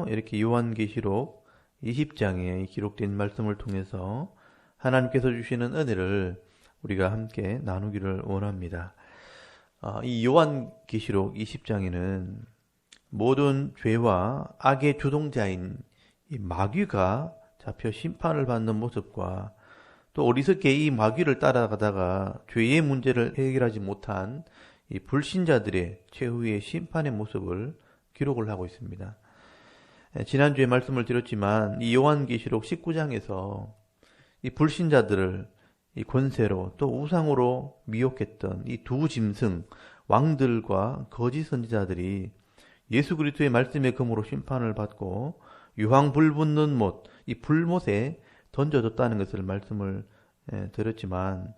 이렇게 요한계시록 20장에 기록된 말씀을 통해서 하나님께서 주시는 은혜를 우리가 함께 나누기를 원합니다. 이 요한계시록 20장에는 모든 죄와 악의 주동자인 이 마귀가 잡혀 심판을 받는 모습과 또 어리석게 이 마귀를 따라가다가 죄의 문제를 해결하지 못한 이 불신자들의 최후의 심판의 모습을 기록을 하고 있습니다. 지난주에 말씀을 드렸지만 이 요한계시록 19장에서 이 불신자들을 이 권세로 또 우상으로 미혹했던 이 두 짐승 왕들과 거짓 선지자들이 예수 그리스도의 말씀의 검으로 심판을 받고 유황 불붙는 못, 이 불못에 던져졌다는 것을 말씀을 드렸지만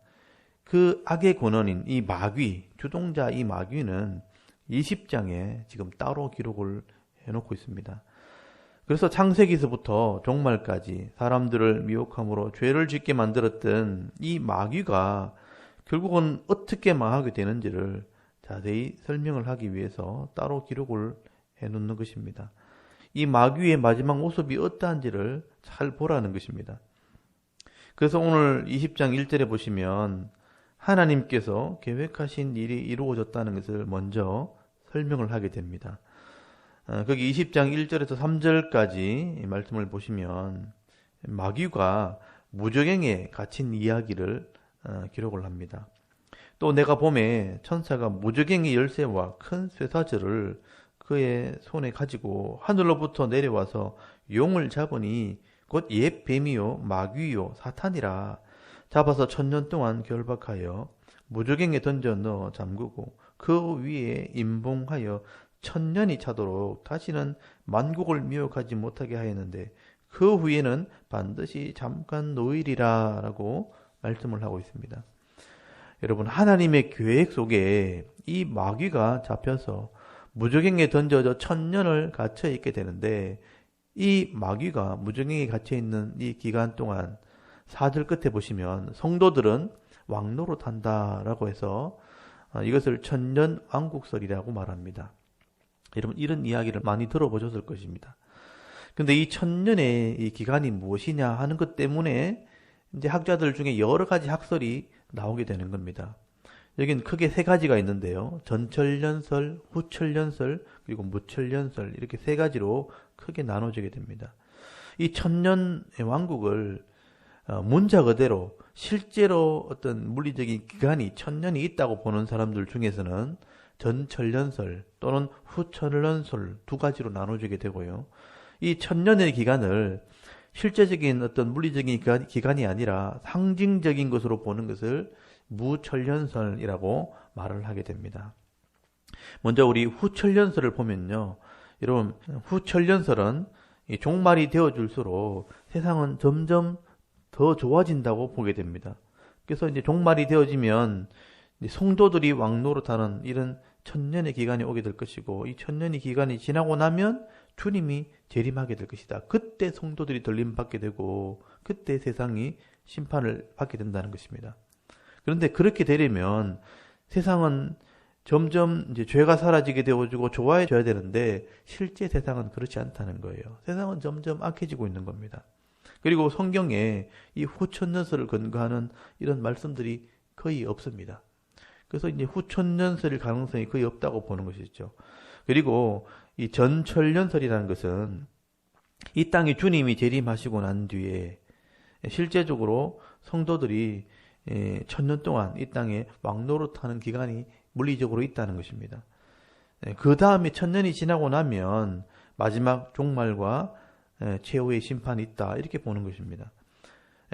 그 악의 권원인 이 마귀, 주동자 이 마귀는 20장에 지금 따로 기록을 해놓고 있습니다. 그래서 창세기서부터 종말까지 사람들을 미혹함으로 죄를 짓게 만들었던 이 마귀가 결국은 어떻게 망하게 되는지를 자세히 설명을 하기 위해서 따로 기록을 해놓는 것입니다. 이 마귀의 마지막 모습이 어떠한지를 잘 보라는 것입니다. 그래서 오늘 20장 1절에 보시면 하나님께서 계획하신 일이 이루어졌다는 것을 먼저 설명을 하게 됩니다. 거기 20장 1절에서 3절까지 말씀을 보시면 마귀가 무저갱에 갇힌 이야기를 기록을 합니다. 또 내가 봄에 천사가 무저갱의 열쇠와 큰 쇠사슬을 그의 손에 가지고 하늘로부터 내려와서 용을 잡으니 곧 옛 뱀이요 마귀요 사탄이라 잡아서 1000년 동안 결박하여 무저갱에 던져 넣어 잠그고 그 위에 임봉하여 1000년이 차도록 다시는 만국을 미혹하지 못하게 하였는데 그 후에는 반드시 잠깐 노일이라 라고 말씀을 하고 있습니다. 여러분, 하나님의 계획 속에 이 마귀가 잡혀서 무저갱에 던져져 1000년을 갇혀 있게 되는데 이 마귀가 무저갱에 갇혀 있는 이 기간 동안 4절 끝에 보시면 성도들은 왕노릇한다라고 해서 이것을 천년 왕국설이라고 말합니다. 여러분, 이런 이야기를 많이 들어보셨을 것입니다. 근데 이 1000년의 이 기간이 무엇이냐 하는 것 때문에 이제 학자들 중에 여러 가지 학설이 나오게 되는 겁니다. 여기는 크게 세 가지가 있는데요. 전천년설, 후천년설, 그리고 무천년설 이렇게 세 가지로 크게 나눠지게 됩니다. 이 1000년의 왕국을 문자 그대로 실제로 어떤 물리적인 기간이 1000년이 있다고 보는 사람들 중에서는 전천년설 또는 후천년설 두 가지로 나눠지게 되고요. 이 1000년의 기간을 실제적인 어떤 물리적인 기간이 아니라 상징적인 것으로 보는 것을 무천년설이라고 말을 하게 됩니다. 먼저 우리 후천년설을 보면요. 여러분, 후천년설은 종말이 되어줄수록 세상은 점점 더 좋아진다고 보게 됩니다. 그래서 이제 종말이 되어지면 성도들이 왕노릇하는 이런 1000년의 기간이 오게 될 것이고 이 1000년의 기간이 지나고 나면 주님이 재림하게 될 것이다. 그때 성도들이 들림받게 되고 그때 세상이 심판을 받게 된다는 것입니다. 그런데 그렇게 되려면 세상은 점점 이제 죄가 사라지게 되어지고 좋아져야 되는데 실제 세상은 그렇지 않다는 거예요. 세상은 점점 악해지고 있는 겁니다. 그리고 성경에 이 후천년설을 근거하는 이런 말씀들이 거의 없습니다. 그래서 이제 후천년설일 가능성이 거의 없다고 보는 것이죠. 그리고 이 전천년설이라는 것은 이 땅에 주님이 재림하시고 난 뒤에 실제적으로 성도들이 1000년 동안 이 땅에 왕노릇하는 기간이 물리적으로 있다는 것입니다. 그 다음에 1000년이 지나고 나면 마지막 종말과 최후의 심판이 있다 이렇게 보는 것입니다.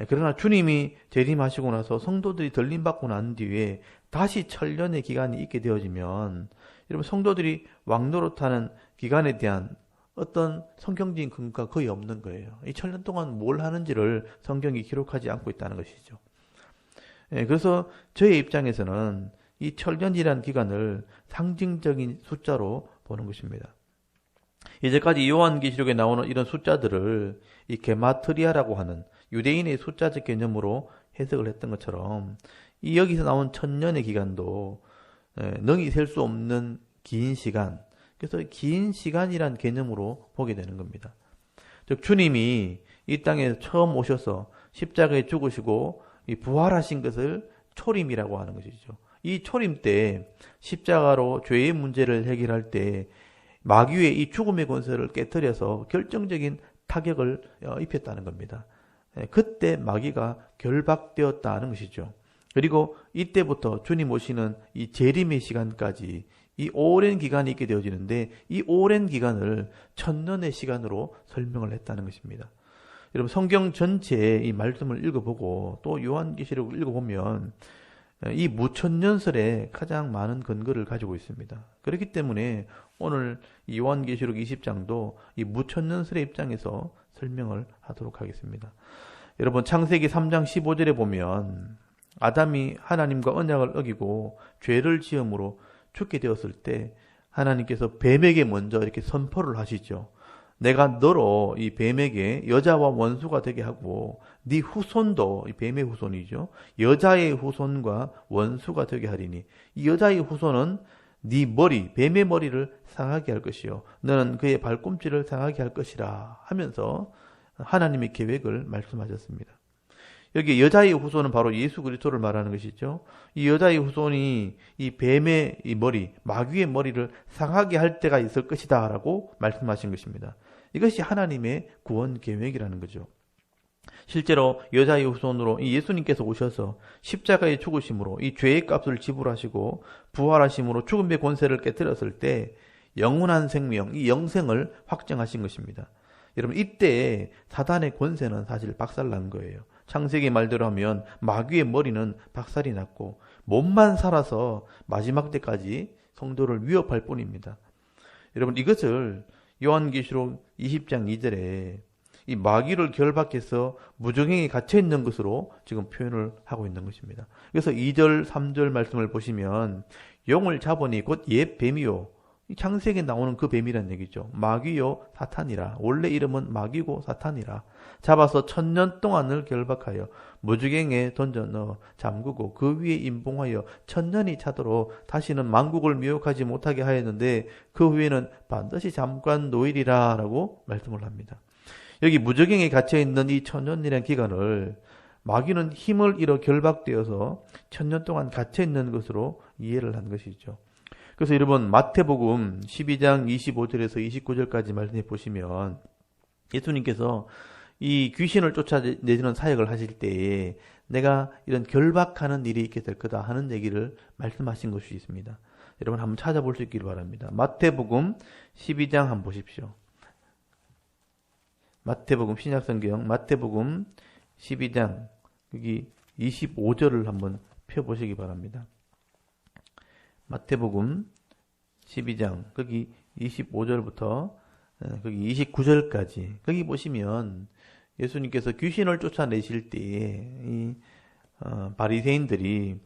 그러나 주님이 재림하시고 나서 성도들이 들림받고 난 뒤에 다시 1000년의 기간이 있게 되어지면 여러분 성도들이 왕노릇하는 기간에 대한 어떤 성경적인 근거가 거의 없는 거예요. 이 1000년 동안 뭘 하는지를 성경이 기록하지 않고 있다는 것이죠. 그래서 저의 입장에서는 이 1000년이라는 기간을 상징적인 숫자로 보는 것입니다. 이제까지 요한계시록에 나오는 이런 숫자들을 이 게마트리아라고 하는 유대인의 숫자적 개념으로 해석을 했던 것처럼 이 여기서 나온 1000년의 기간도 능히 셀 수 없는 긴 시간, 그래서 긴 시간이란 개념으로 보게 되는 겁니다. 즉 주님이 이 땅에 처음 오셔서 십자가에 죽으시고 이 부활하신 것을 초림이라고 하는 것이죠. 이 초림 때 십자가로 죄의 문제를 해결할 때 마귀의 이 죽음의 권세를 깨뜨려서 결정적인 타격을 입혔다는 겁니다. 그때 마귀가 결박되었다는 것이죠. 그리고 이때부터 주님 오시는 이 재림의 시간까지 이 오랜 기간이 있게 되어지는데 이 오랜 기간을 1000년의 시간으로 설명을 했다는 것입니다. 여러분 성경 전체의 이 말씀을 읽어보고 또 요한계시록을 읽어보면 이 무천년설에 가장 많은 근거를 가지고 있습니다. 그렇기 때문에 오늘 이 요한계시록 20장도 이 무천년설의 입장에서 설명을 하도록 하겠습니다. 여러분 창세기 3장 15절에 보면 아담이 하나님과 언약을 어기고 죄를 지음으로 죽게 되었을 때 하나님께서 뱀에게 먼저 이렇게 선포를 하시죠. 내가 너로 이 뱀에게 여자와 원수가 되게 하고 네 후손도 이 뱀의 후손이죠. 여자의 후손과 원수가 되게 하리니 이 여자의 후손은 네 머리 뱀의 머리를 상하게 할 것이요 너는 그의 발꿈치를 상하게 할 것이라 하면서 하나님의 계획을 말씀하셨습니다. 여기 여자의 후손은 바로 예수 그리스도를 말하는 것이죠. 이 여자의 후손이 이 뱀의 이 머리, 마귀의 머리를 상하게 할 때가 있을 것이다 라고 말씀하신 것입니다. 이것이 하나님의 구원 계획이라는 거죠. 실제로 여자의 후손으로 이 예수님께서 오셔서 십자가의 죽으심으로 이 죄의 값을 지불하시고 부활하심으로 죽음의 권세를 깨뜨렸을 때 영원한 생명, 이 영생을 확정하신 것입니다. 여러분 이때 사단의 권세는 사실 박살난 거예요. 창세기 말대로 하면 마귀의 머리는 박살이 났고 몸만 살아서 마지막 때까지 성도를 위협할 뿐입니다. 여러분 이것을 요한계시록 20장 2절에 이 마귀를 결박해서 무저갱에 갇혀 있는 것으로 지금 표현을 하고 있는 것입니다. 그래서 2절, 3절 말씀을 보시면 용을 잡으니 곧 옛 뱀이요. 창세기에 나오는 그 뱀이란 얘기죠. 마귀요 사탄이라. 원래 이름은 마귀고 사탄이라. 잡아서 1000년 동안을 결박하여 무저갱에 던져 넣어 잠그고 그 위에 임봉하여 1000년이 차도록 다시는 만국을 미혹하지 못하게 하였는데 그 후에는 반드시 잠깐 노일이라 라고 말씀을 합니다. 여기 무저갱에 갇혀있는 이 1000년이라는 기간을 마귀는 힘을 잃어 결박되어서 1000년 동안 갇혀있는 것으로 이해를 한 것이죠. 그래서 여러분 마태복음 12장 25절에서 29절까지 말씀해 보시면 예수님께서 이 귀신을 쫓아내주는 사역을 하실 때에 내가 이런 결박하는 일이 있게 될 거다 하는 얘기를 말씀하신 것이 있습니다. 여러분 한번 찾아볼 수 있기를 바랍니다. 마태복음 12장 한번 보십시오. 마태복음 신약성경 마태복음 12장 여기 25절을 한번 펴보시기 바랍니다. 마태복음 12장 거기 25절부터 거기 29절까지 거기 보시면 예수님께서 귀신을 쫓아내실 때에 이 바리새인들이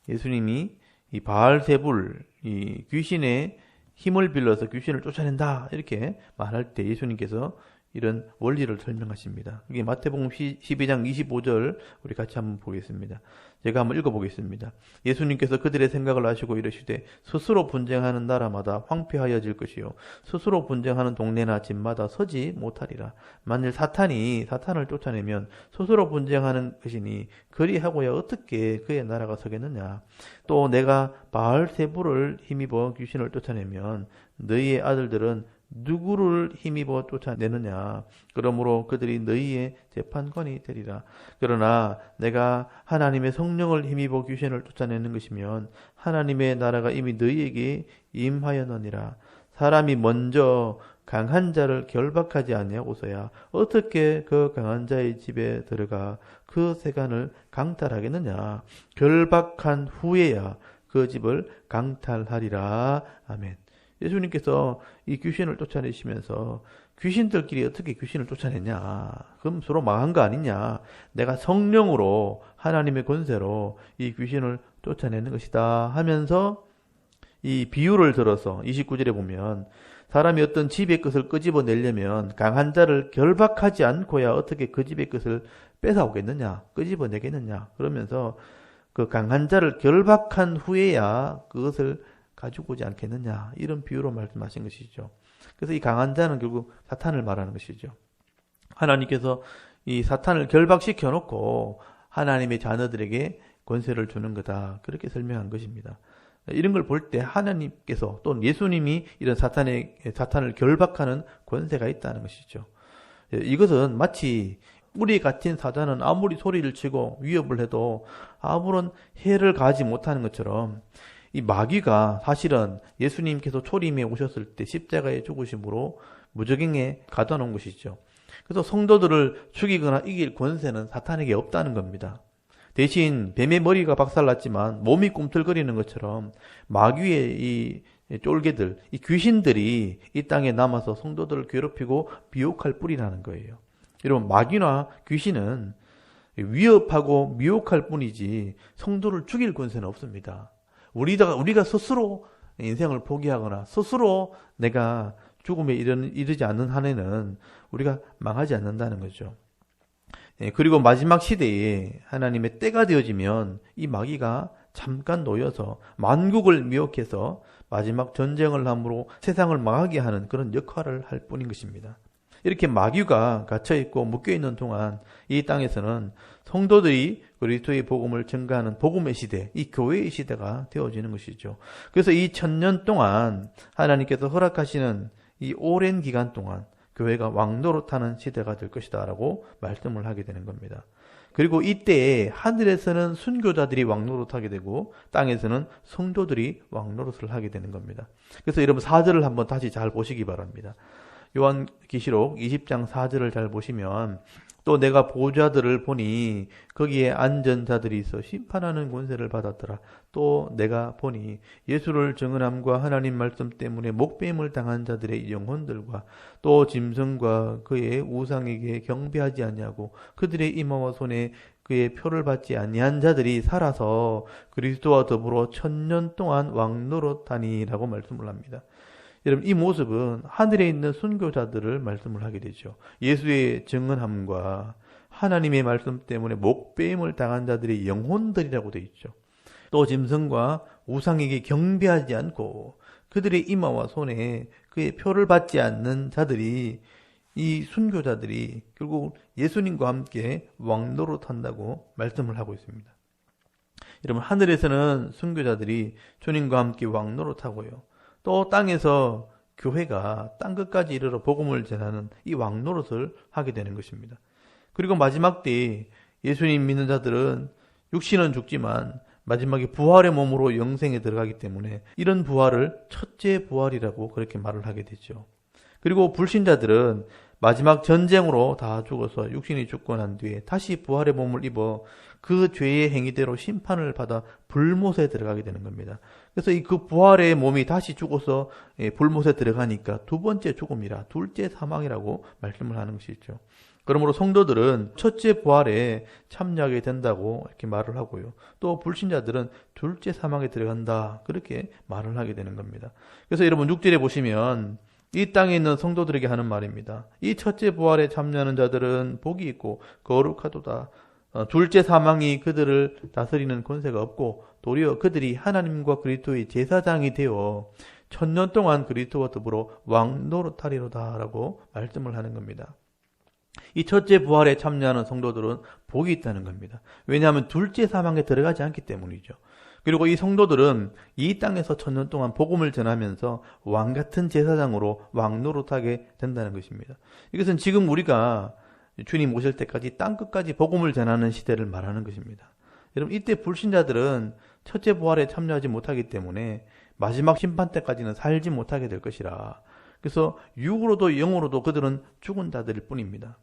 예수님이 이 바알세불 이 귀신의 힘을 빌려서 귀신을 쫓아낸다 이렇게 말할 때 예수님께서 이런 원리를 설명하십니다. 이게 마태복음 12장 25절 우리 같이 한번 보겠습니다. 제가 한번 읽어보겠습니다. 예수님께서 그들의 생각을 아시고 이르시되 스스로 분쟁하는 나라마다 황폐하여질 것이요 스스로 분쟁하는 동네나 집마다 서지 못하리라. 만일 사탄이 사탄을 쫓아내면 스스로 분쟁하는 것이니 그리하고야 어떻게 그의 나라가 서겠느냐. 또 내가 바알세불을 힘입어 귀신을 쫓아내면 너희의 아들들은 누구를 힘입어 쫓아내느냐. 그러므로 그들이 너희의 재판관이 되리라. 그러나 내가 하나님의 성령을 힘입어 귀신을 쫓아내는 것이면 하나님의 나라가 이미 너희에게 임하였느니라. 사람이 먼저 강한 자를 결박하지 아니하고서야 어떻게 그 강한 자의 집에 들어가 그 세간을 강탈하겠느냐. 결박한 후에야 그 집을 강탈하리라. 아멘. 예수님께서 이 귀신을 쫓아내시면서 귀신들끼리 어떻게 귀신을 쫓아냈냐. 그럼 서로 망한 거 아니냐. 내가 성령으로 하나님의 권세로 이 귀신을 쫓아내는 것이다 하면서 이 비유를 들어서 29절에 보면 사람이 어떤 집의 것을 끄집어내려면 강한 자를 결박하지 않고야 어떻게 그 집의 것을 뺏어오겠느냐. 끄집어내겠느냐. 그러면서 그 강한 자를 결박한 후에야 그것을 가지고 오지 않겠느냐, 이런 비유로 말씀하신 것이죠. 그래서 이 강한 자는 결국 사탄을 말하는 것이죠. 하나님께서 이 사탄을 결박시켜 놓고 하나님의 자녀들에게 권세를 주는 거다, 그렇게 설명한 것입니다. 이런 걸 볼 때 하나님께서 또는 예수님이 이런 사탄을 결박하는 권세가 있다는 것이죠. 이것은 마치 우리 같은 사자는 아무리 소리를 치고 위협을 해도 아무런 해를 가하지 못하는 것처럼, 이 마귀가 사실은 예수님께서 초림에 오셨을 때 십자가에 죽으심으로 무적행에 가둬놓은 것이죠. 그래서 성도들을 죽이거나 이길 권세는 사탄에게 없다는 겁니다. 대신 뱀의 머리가 박살났지만 몸이 꿈틀거리는 것처럼 마귀의 이 쫄개들, 이 귀신들이 이 땅에 남아서 성도들을 괴롭히고 미혹할 뿐이라는 거예요. 여러분, 마귀나 귀신은 위협하고 미혹할 뿐이지 성도를 죽일 권세는 없습니다. 우리가 스스로 인생을 포기하거나 스스로 내가 죽음에 이르지 않는 한에는 우리가 망하지 않는다는 거죠. 그리고 마지막 시대에 하나님의 때가 되어지면 이 마귀가 잠깐 놓여서 만국을 미혹해서 마지막 전쟁을 함으로 세상을 망하게 하는 그런 역할을 할 뿐인 것입니다. 이렇게 마귀가 갇혀있고 묶여있는 동안 이 땅에서는 성도들이 그리스도의 복음을 전가하는 복음의 시대, 이 교회의 시대가 되어지는 것이죠. 그래서 이 1000년 동안 하나님께서 허락하시는 이 오랜 기간 동안 교회가 왕노릇하는 시대가 될 것이다 라고 말씀을 하게 되는 겁니다. 그리고 이때에 하늘에서는 순교자들이 왕노릇하게 되고 땅에서는 성도들이 왕노릇을 하게 되는 겁니다. 그래서 여러분 4절을 한번 다시 잘 보시기 바랍니다. 요한계시록 20장 4절을 잘 보시면, 또 내가 보좌들을 보니 거기에 앉은 자들이 있어 심판하는 권세를 받았더라. 또 내가 보니 예수를 증언함과 하나님 말씀 때문에 목배임을 당한 자들의 영혼들과 또 짐승과 그의 우상에게 경배하지 아니하고 그들의 이마와 손에 그의 표를 받지 아니한 자들이 살아서 그리스도와 더불어 1000년 동안 왕노릇하니라고 말씀을 합니다. 여러분, 이 모습은 하늘에 있는 순교자들을 말씀을 하게 되죠. 예수의 증언함과 하나님의 말씀 때문에 목배임을 당한 자들의 영혼들이라고 되어 있죠. 또 짐승과 우상에게 경배하지 않고 그들의 이마와 손에 그의 표를 받지 않는 자들이, 이 순교자들이 결국 예수님과 함께 왕노릇한다고 말씀을 하고 있습니다. 여러분, 하늘에서는 순교자들이 주님과 함께 왕노릇하고요, 또 땅에서 교회가 땅끝까지 이르러 복음을 전하는 이 왕노릇을 하게 되는 것입니다. 그리고 마지막 때에 예수님 믿는 자들은 육신은 죽지만 마지막에 부활의 몸으로 영생에 들어가기 때문에 이런 부활을 첫째 부활이라고 그렇게 말을 하게 되죠. 그리고 불신자들은 마지막 전쟁으로 다 죽어서 육신이 죽고 난 뒤에 다시 부활의 몸을 입어 그 죄의 행위대로 심판을 받아 불못에 들어가게 되는 겁니다. 그래서 그 부활의 몸이 다시 죽어서 불못에 들어가니까 두 번째 죽음이라, 둘째 사망이라고 말씀을 하는 것이죠. 그러므로 성도들은 첫째 부활에 참여하게 된다고 이렇게 말을 하고요, 또 불신자들은 둘째 사망에 들어간다, 그렇게 말을 하게 되는 겁니다. 그래서 여러분 6절에 보시면 이 땅에 있는 성도들에게 하는 말입니다. 이 첫째 부활에 참여하는 자들은 복이 있고 거룩하도다. 둘째 사망이 그들을 다스리는 권세가 없고 도리어 그들이 하나님과 그리스도의 제사장이 되어 1000년 동안 그리스도와 더불어 왕노릇하리로다 라고 말씀을 하는 겁니다. 이 첫째 부활에 참여하는 성도들은 복이 있다는 겁니다. 왜냐하면 둘째 사망에 들어가지 않기 때문이죠. 그리고 이 성도들은 이 땅에서 1000년 동안 복음을 전하면서 왕같은 제사장으로 왕노릇하게 된다는 것입니다. 이것은 지금 우리가 주님 오실 때까지 땅끝까지 복음을 전하는 시대를 말하는 것입니다. 여러분, 이때 불신자들은 첫째 부활에 참여하지 못하기 때문에 마지막 심판 때까지는 살지 못하게 될 것이라, 그래서 육으로도 영으로도 그들은 죽은 자들일 뿐입니다.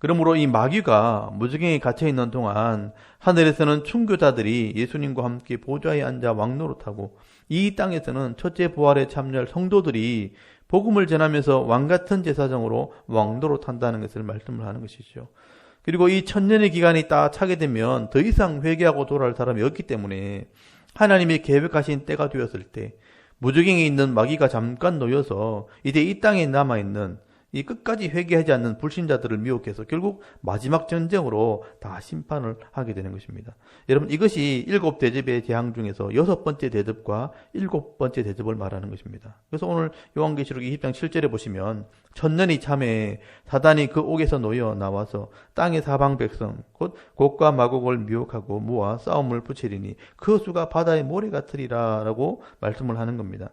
그러므로 이 마귀가 무저갱에 갇혀있는 동안 하늘에서는 순교자들이 예수님과 함께 보좌에 앉아 왕노릇하고, 이 땅에서는 첫째 부활에 참여할 성도들이 복음을 전하면서 왕같은 제사장으로 왕노릇한다는 것을 말씀을 하는 것이죠. 그리고 이 1000년의 기간이 딱 차게 되면 더 이상 회개하고 돌아올 사람이 없기 때문에 하나님이 계획하신 때가 되었을 때 무저갱에 있는 마귀가 잠깐 놓여서 이제 이 땅에 남아있는 이 끝까지 회개하지 않는 불신자들을 미혹해서 결국 마지막 전쟁으로 다 심판을 하게 되는 것입니다. 여러분, 이것이 7대접의 재앙 중에서 6번째 대접과 7번째 대접을 말하는 것입니다. 그래서 오늘 요한계시록 20장 7절에 보시면 천년이 참에 사단이 그 옥에서 놓여 나와서 땅의 사방 백성 곧 곡과 마곡을 미혹하고 모아 싸움을 붙이리니 그 수가 바다의 모래 같으리라 라고 말씀을 하는 겁니다.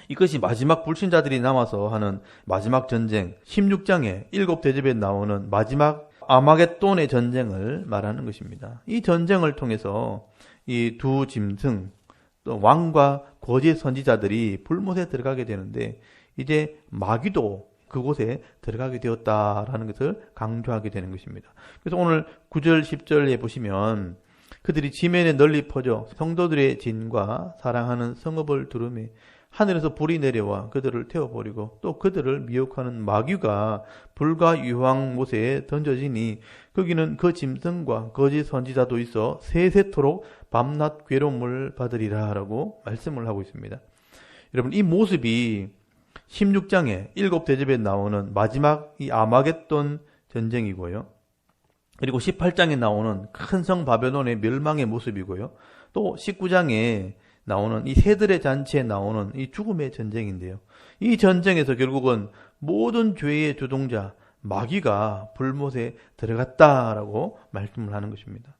이것이 마지막 불신자들이 남아서 하는 마지막 전쟁, 16장에 7대접에 나오는 마지막 아마겟돈의 전쟁을 말하는 것입니다. 이 전쟁을 통해서 이 두 짐승, 또 왕과 거짓 선지자들이 불못에 들어가게 되는데 이제 마귀도 그곳에 들어가게 되었다라는 것을 강조하게 되는 것입니다. 그래서 오늘 9절, 10절에 보시면 그들이 지면에 널리 퍼져 성도들의 진과 사랑하는 성읍을 두르매 하늘에서 불이 내려와 그들을 태워버리고 또 그들을 미혹하는 마귀가 불과 유황 못에 던져지니 거기는 그 짐승과 거짓 선지자도 있어 세세토록 밤낮 괴로움을 받으리라 라고 말씀을 하고 있습니다. 여러분, 이 모습이 16장에 7대접에 나오는 마지막 이 아마겟돈 전쟁이고요. 그리고 18장에 나오는 큰 성 바벨론의 멸망의 모습이고요. 또 19장에 나오는 이 새들의 잔치에 나오는 이 죽음의 전쟁인데요. 이 전쟁에서 결국은 모든 죄의 주동자 마귀가 불못에 들어갔다라고 말씀을 하는 것입니다.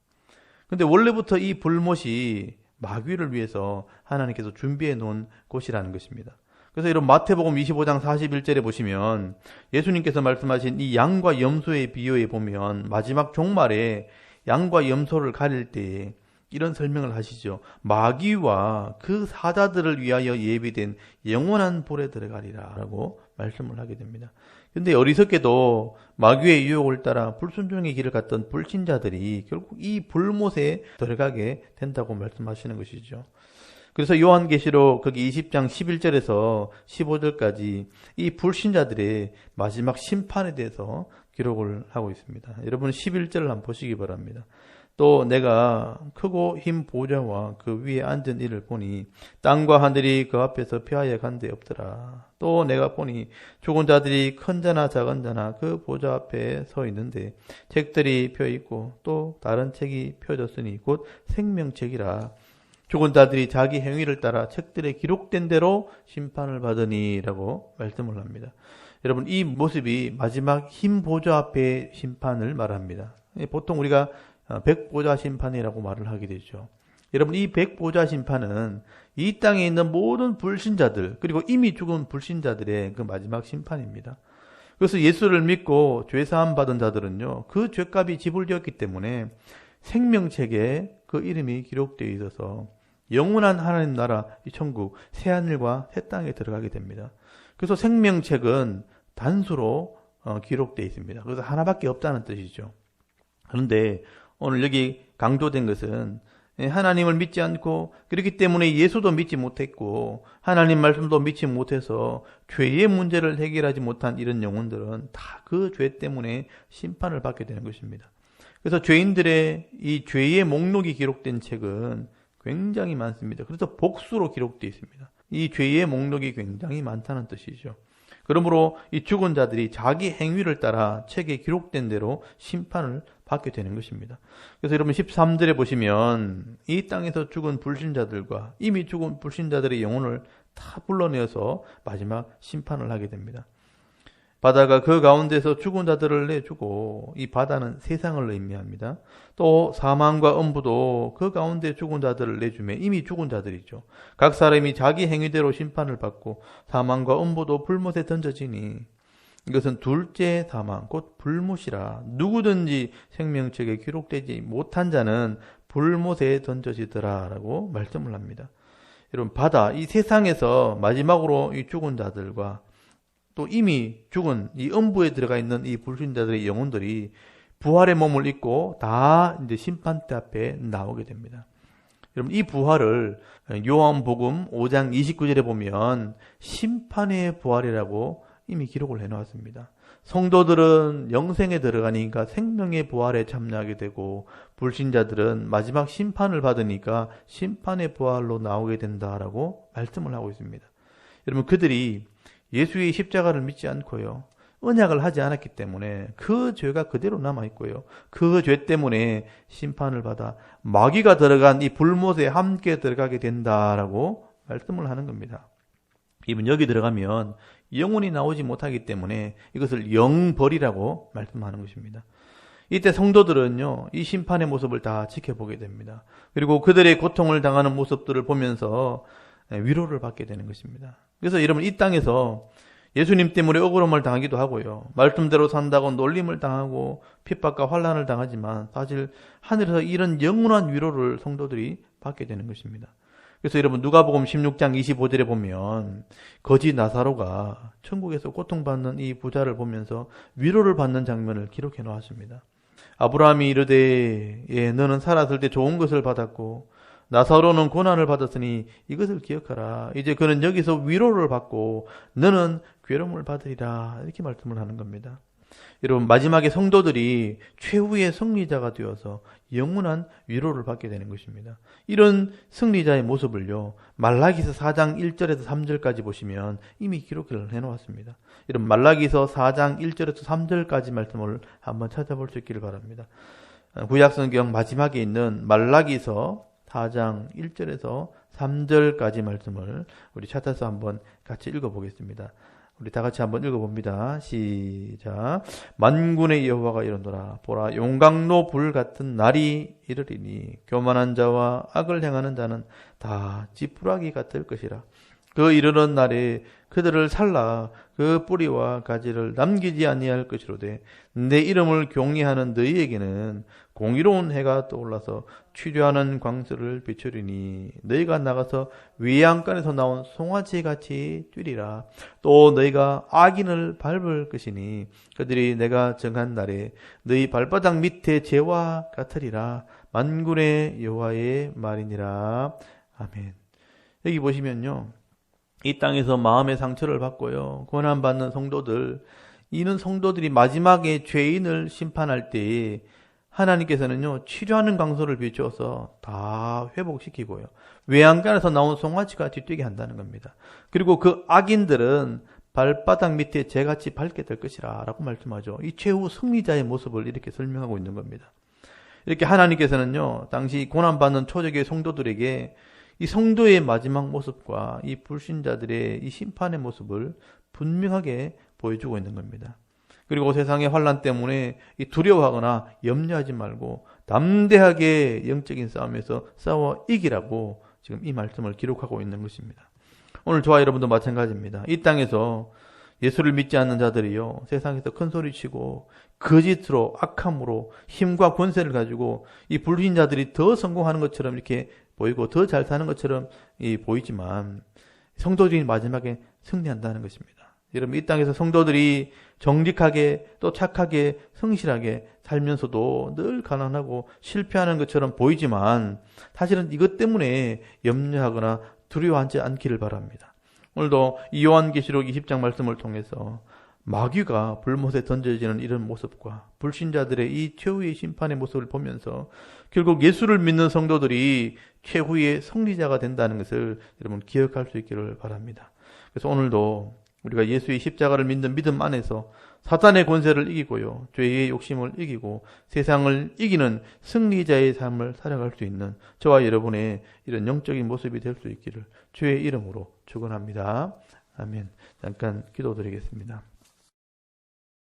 근데 원래부터 이 불못이 마귀를 위해서 하나님께서 준비해 놓은 곳이라는 것입니다. 그래서 이런 마태복음 25장 41절에 보시면 예수님께서 말씀하신 이 양과 염소의 비유에 보면 마지막 종말에 양과 염소를 가릴 때에 이런 설명을 하시죠. 마귀와 그 사자들을 위하여 예비된 영원한 불에 들어가리라 라고 말씀을 하게 됩니다. 그런데 어리석게도 마귀의 유혹을 따라 불순종의 길을 갔던 불신자들이 결국 이 불못에 들어가게 된다고 말씀하시는 것이죠. 그래서 요한계시록 거기 20장 11절에서 15절까지 이 불신자들의 마지막 심판에 대해서 기록을 하고 있습니다. 여러분 11절을 한번 보시기 바랍니다. 또 내가 크고 흰 보좌와 그 위에 앉은 이를 보니 땅과 하늘이 그 앞에서 피하여 간 데 없더라. 또 내가 보니 죽은 자들이 큰 자나 작은 자나 그 보좌 앞에 서 있는데 책들이 펴 있고 또 다른 책이 펴졌으니 곧 생명책이라. 죽은 자들이 자기 행위를 따라 책들에 기록된 대로 심판을 받으니라고 말씀을 합니다. 여러분, 이 모습이 마지막 흰 보좌 앞의 심판을 말합니다. 보통 우리가 백보자 심판이라고 말을 하게 되죠. 여러분, 이 백보자 심판은 이 땅에 있는 모든 불신자들 그리고 이미 죽은 불신자들의 그 마지막 심판입니다. 그래서 예수를 믿고 죄사함 받은 자들은요, 그 죄값이 지불되었기 때문에 생명책에 그 이름이 기록되어 있어서 영원한 하나님 나라 이 천국 새하늘과 새 땅에 들어가게 됩니다. 그래서 생명책은 단수로 기록되어 있습니다. 그래서 하나밖에 없다는 뜻이죠. 그런데 오늘 여기 강조된 것은 하나님을 믿지 않고 그렇기 때문에 예수도 믿지 못했고 하나님 말씀도 믿지 못해서 죄의 문제를 해결하지 못한 이런 영혼들은 다 그 죄 때문에 심판을 받게 되는 것입니다. 그래서 죄인들의 이 죄의 목록이 기록된 책은 굉장히 많습니다. 그래서 복수로 기록되어 있습니다. 이 죄의 목록이 굉장히 많다는 뜻이죠. 그러므로 이 죽은 자들이 자기 행위를 따라 책에 기록된 대로 심판을 받게 되는 것입니다. 그래서 여러분 13절에 보시면 이 땅에서 죽은 불신자들과 이미 죽은 불신자들의 영혼을 다 불러내어서 마지막 심판을 하게 됩니다. 바다가 그 가운데서 죽은 자들을 내주고, 이 바다는 세상을 의미합니다. 또 사망과 음부도 그 가운데 죽은 자들을 내주며, 이미 죽은 자들이죠. 각 사람이 자기 행위대로 심판을 받고 사망과 음부도 불못에 던져지니 이것은 둘째 사망 곧 불못이라. 누구든지 생명책에 기록되지 못한 자는 불못에 던져지더라 라고 말씀을 합니다. 여러분, 바다, 이 세상에서 마지막으로 이 죽은 자들과 또 이미 죽은 이 음부에 들어가 있는 이 불신자들의 영혼들이 부활의 몸을 입고 다 이제 심판대 앞에 나오게 됩니다. 여러분, 이 부활을 요한복음 5장 29절에 보면 심판의 부활이라고 이미 기록을 해놓았습니다. 성도들은 영생에 들어가니까 생명의 부활에 참여하게 되고, 불신자들은 마지막 심판을 받으니까 심판의 부활로 나오게 된다라고 말씀을 하고 있습니다. 여러분, 그들이 예수의 십자가를 믿지 않고요, 언약을 하지 않았기 때문에 그 죄가 그대로 남아있고요. 그 죄 때문에 심판을 받아 마귀가 들어간 이 불못에 함께 들어가게 된다라고 말씀을 하는 겁니다. 이분 여기 들어가면 영혼이 나오지 못하기 때문에 이것을 영벌이라고 말씀하는 것입니다. 이때 성도들은요, 이 심판의 모습을 다 지켜보게 됩니다. 그리고 그들의 고통을 당하는 모습들을 보면서 위로를 받게 되는 것입니다. 그래서 여러분, 이 땅에서 예수님 때문에 억울함을 당하기도 하고요. 말씀대로 산다고 놀림을 당하고 핍박과 환난을 당하지만 사실 하늘에서 이런 영원한 위로를 성도들이 받게 되는 것입니다. 그래서 여러분, 누가복음 16장 25절에 보면 거지 나사로가 천국에서 고통받는 이 부자를 보면서 위로를 받는 장면을 기록해 놓았습니다. 아브라함이 이르되 너는 살았을 때 좋은 것을 받았고 나사로는 고난을 받았으니 이것을 기억하라. 이제 그는 여기서 위로를 받고 너는 괴로움을 받으리라. 이렇게 말씀을 하는 겁니다. 여러분, 마지막에 성도들이 최후의 승리자가 되어서 영원한 위로를 받게 되는 것입니다. 이런 승리자의 모습을요, 말라기서 4장 1절에서 3절까지 보시면 이미 기록을 해놓았습니다. 여러분, 말라기서 4장 1절에서 3절까지 말씀을 한번 찾아볼 수 있기를 바랍니다. 구약성경 마지막에 있는 말라기서 4장 1절에서 3절까지 말씀을 우리 찾아서 한번 같이 읽어보겠습니다. 우리 다 같이 한번 읽어봅니다. 시작. 만군의 여호와가 이르노라. 보라, 용광로 불 같은 날이 이르리니 교만한 자와 악을 행하는 자는 다 지푸라기 같을 것이라. 그 이르는 날에 그들을 살라 그 뿌리와 가지를 남기지 아니할 것이로되 내 이름을 경외하는 너희에게는 공의로운 해가 떠올라서 치료하는 광수를 비추리니 너희가 나가서 외양간에서 나온 송아지같이 뛰리라. 또 너희가 악인을 밟을 것이니 그들이 내가 정한 날에 너희 발바닥 밑에 재와 같으리라. 만군의 여호와의 말이니라. 아멘. 여기 보시면요, 이 땅에서 마음의 상처를 받고요, 고난받는 성도들, 이는 성도들이 마지막에 죄인을 심판할 때에 하나님께서는요, 치료하는 강소를 비추어서 다 회복시키고요, 외양간에서 나온 송아지같이 뛰게 한다는 겁니다. 그리고 그 악인들은 발바닥 밑에 재같이 밟게 될 것이라 라고 말씀하죠. 이 최후 승리자의 모습을 이렇게 설명하고 있는 겁니다. 이렇게 하나님께서는요, 당시 고난받는 초대교회 성도들에게 이 성도의 마지막 모습과 이 불신자들의 이 심판의 모습을 분명하게 보여주고 있는 겁니다. 그리고 세상의 환난 때문에 이 두려워하거나 염려하지 말고 담대하게 영적인 싸움에서 싸워 이기라고 지금 이 말씀을 기록하고 있는 것입니다. 오늘 저와 여러분도 마찬가지입니다. 이 땅에서 예수를 믿지 않는 자들이요, 세상에서 큰 소리치고 거짓으로 악함으로 힘과 권세를 가지고 이 불신자들이 더 성공하는 것처럼 이렇게 보이고 더 잘 사는 것처럼 보이지만 성도들이 마지막에 승리한다는 것입니다. 여러분, 이 땅에서 성도들이 정직하게 또 착하게 성실하게 살면서도 늘 가난하고 실패하는 것처럼 보이지만 사실은 이것 때문에 염려하거나 두려워하지 않기를 바랍니다. 오늘도 이 요한계시록 20장 말씀을 통해서 마귀가 불못에 던져지는 이런 모습과 불신자들의 이 최후의 심판의 모습을 보면서 결국 예수를 믿는 성도들이 최후의 승리자가 된다는 것을 여러분 기억할 수 있기를 바랍니다. 그래서 오늘도 우리가 예수의 십자가를 믿는 믿음 안에서 사탄의 권세를 이기고요, 죄의 욕심을 이기고 세상을 이기는 승리자의 삶을 살아갈 수 있는 저와 여러분의 이런 영적인 모습이 될 수 있기를 주의 이름으로 축원합니다. 아멘. 잠깐 기도드리겠습니다.